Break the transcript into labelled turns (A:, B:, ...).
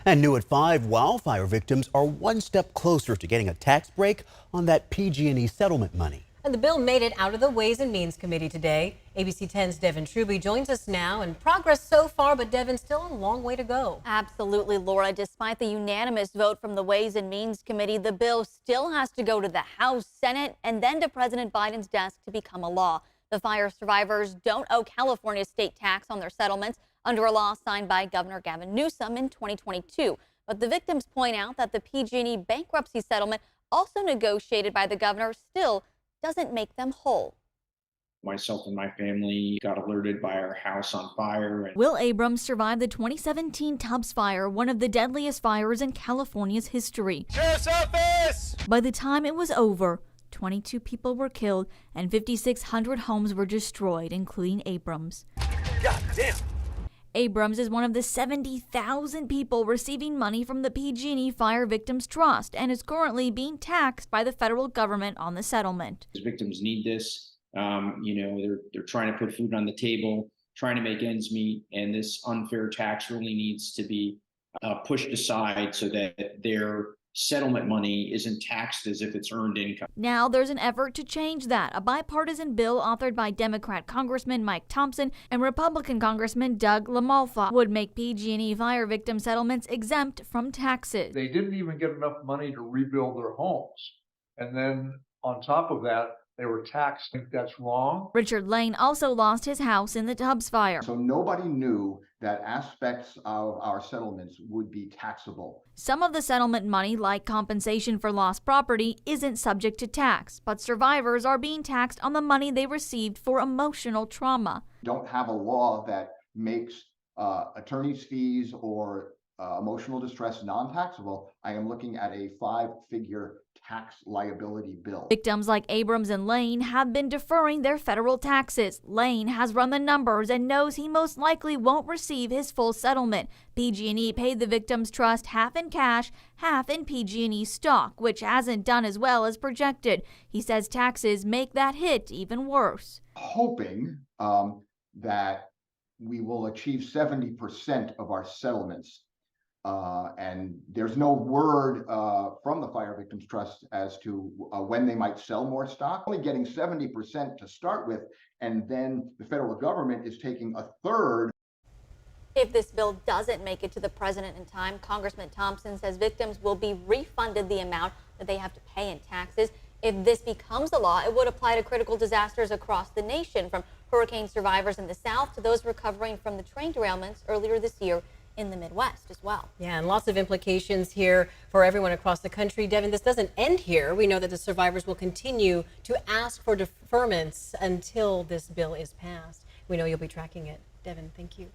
A: And new at 5, wildfire victims are one step closer to getting a tax break on that PG&E settlement money.
B: And the bill made it out of the Ways and Means Committee today. ABC 10's Devin Truby joins us now. And progress so far, but Devin, still a long way to go.
C: Absolutely, Laura. Despite the unanimous vote from the Ways and Means Committee, the bill still has to go to the House, Senate, and then to President Biden's desk to become a law. The fire survivors don't owe California state tax on their settlements under a law signed by Governor Gavin Newsom in 2022. But the victims point out that the PG&E bankruptcy settlement, also negotiated by the governor, still doesn't make them whole.
D: Myself and my family got alerted by our house on fire.
E: Will Abrams survived the 2017 Tubbs fire, one of the deadliest fires in California's history.
F: Sheriff's Office!
E: By the time it was over, 22 people were killed and 5,600 homes were destroyed, including Abrams.
F: God damn!
E: Abrams is one of the 70,000 people receiving money from the PG&E Fire Victims Trust and is currently being taxed by the federal government on the settlement.
D: Victims need this. They're trying to put food on the table, trying to make ends meet, and this unfair tax really needs to be pushed aside so that their settlement money isn't taxed as if it's earned income.
E: Now there's an effort to change that. A bipartisan bill authored by Democrat Congressman Mike Thompson and Republican Congressman Doug LaMalfa would make PG&E fire victim settlements exempt from taxes.
G: They didn't even get enough money to rebuild their homes. And then on top of that, they were taxed. I think that's wrong.
E: Richard Lane also lost his house in the Tubbs fire.
H: So nobody knew that aspects of our settlements would be taxable.
E: Some of the settlement money, like compensation for lost property, isn't subject to tax, but survivors are being taxed on the money they received for emotional trauma.
H: Don't have a law that makes attorney's fees or emotional distress non-taxable. I am looking at a 5-figure tax liability bill.
E: Victims like Abrams and Lane have been deferring their federal taxes. Lane has run the numbers and knows he most likely won't receive his full settlement. PG&E paid the Victims Trust half in cash, half in PG&E stock, which hasn't done as well as projected. He says taxes make that hit even worse.
H: Hoping that we will achieve 70% of our settlements. And there's no word from the Fire Victims Trust as to when they might sell more stock. Only getting 70% to start with, and then the federal government is taking a third.
C: If this bill doesn't make it to the president in time, Congressman Thompson says victims will be refunded the amount that they have to pay in taxes. If this becomes a law, it would apply to critical disasters across the nation, from hurricane survivors in the South to those recovering from the train derailments earlier this year in the Midwest as well.
B: Yeah, and lots of implications here for everyone across the country. Devin, this doesn't end here. We know that the survivors will continue to ask for deferments until this bill is passed. We know you'll be tracking it. Devin, thank you.